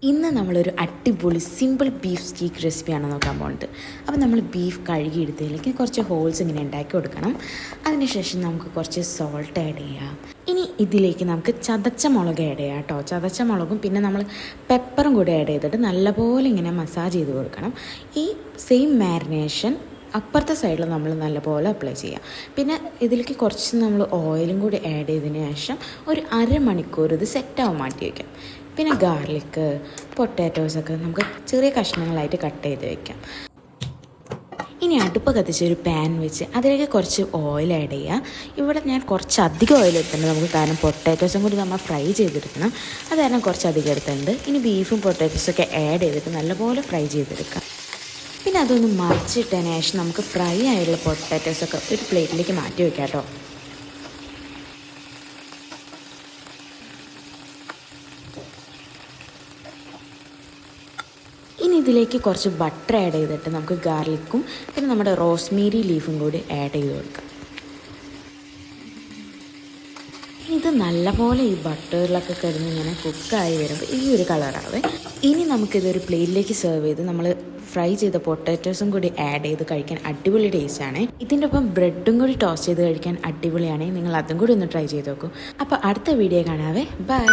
ഇന്ന് നമ്മളൊരു അടിപൊളി സിമ്പിൾ ബീഫ് സ്റ്റീക്ക് റെസിപ്പിയാണ് നോക്കാൻ പോകുന്നത്. അപ്പോൾ നമ്മൾ ബീഫ് കഴുകിയെടുത്തതിലേക്ക് കുറച്ച് ഹോൾസ് ഇങ്ങനെ ഉണ്ടാക്കി കൊടുക്കണം. അതിനുശേഷം നമുക്ക് കുറച്ച് സോൾട്ട് ആഡ് ചെയ്യാം. ഇനി ഇതിലേക്ക് നമുക്ക് ചതച്ച മുളക് ആഡ് ചെയ്യാം കേട്ടോ. ചതച്ച മുളകും പിന്നെ നമ്മൾ പെപ്പറും കൂടി ആഡ് ചെയ്തിട്ട് നല്ലപോലെ ഇങ്ങനെ മസാജ് ചെയ്ത് കൊടുക്കണം. ഈ സെയിം മാരിനേഷൻ അപ്പുറത്തെ സൈഡിൽ നമ്മൾ നല്ലപോലെ അപ്ലൈ ചെയ്യാം. പിന്നെ ഇതിലേക്ക് കുറച്ച് നമ്മൾ ഓയിലും കൂടി ആഡ് ചെയ്തതിന് ശേഷം ഒരു അരമണിക്കൂർ ഇത് സെറ്റാവാൻ മാറ്റി വയ്ക്കാം. പിന്നെ ഗാർലിക്ക്, പൊട്ടാറ്റോസൊക്കെ നമുക്ക് ചെറിയ കഷ്ണങ്ങളായിട്ട് കട്ട് ചെയ്ത് വയ്ക്കാം. ഇനി അടുപ്പ് കത്തിച്ച് ഒരു പാൻ വെച്ച് അതിലേക്ക് കുറച്ച് ഓയിൽ ആഡ് ചെയ്യുക. ഇവിടെ ഞാൻ കുറച്ച് അധികം ഓയിൽ എടുത്തിട്ടുണ്ട് നമുക്ക്, കാരണം പൊട്ടാറ്റോസും കൂടി നമ്മൾ ഫ്രൈ ചെയ്തെടുക്കണം. അത് കാരണം കുറച്ച് അധികം എടുത്തിട്ടുണ്ട്. ഇനി ബീഫും പൊട്ടാറ്റോസൊക്കെ ആഡ് ചെയ്തിട്ട് നല്ലപോലെ ഫ്രൈ ചെയ്തെടുക്കാം. പിന്നെ അതൊന്ന് മറിച്ചിട്ടതിന് ശേഷം നമുക്ക് ഫ്രൈ ആയിട്ടുള്ള പൊട്ടാറ്റോസൊക്കെ ഒരു പ്ലേറ്റിലേക്ക് മാറ്റി വയ്ക്കാം കേട്ടോ. ഇനി ഇതിലേക്ക് കുറച്ച് ബട്ടർ ആഡ് ചെയ്തിട്ട് നമുക്ക് ഗാർലിക്കും പിന്നെ നമ്മുടെ റോസ്മേരി ലീഫും കൂടി ആഡ് ചെയ്ത് കൊടുക്കാം. ഇത് നല്ലപോലെ ഈ ബട്ടറിലൊക്കെ കിടന്ന് ഇങ്ങനെ കുക്കായി വരുമ്പോൾ ഈ ഒരു കളറാവേ. ഇനി നമുക്കിതൊരു പ്ലേറ്റിലേക്ക് സെർവ് ചെയ്ത് നമ്മൾ ഫ്രൈ ചെയ്ത പൊട്ടാറ്റോസും കൂടി ആഡ് ചെയ്ത് കഴിക്കാൻ അടിപൊളി ടേസ്റ്റാണ്. ഇതിൻ്റെ ഒപ്പം ബ്രെഡും കൂടി ടോസ്റ്റ് ചെയ്ത് കഴിക്കാൻ അടിപൊളിയാണ്. നിങ്ങൾ അതും കൂടി ഒന്ന് ട്രൈ ചെയ്ത് നോക്കൂ. അപ്പോൾ അടുത്ത വീഡിയോ കാണാവേ. ബൈ.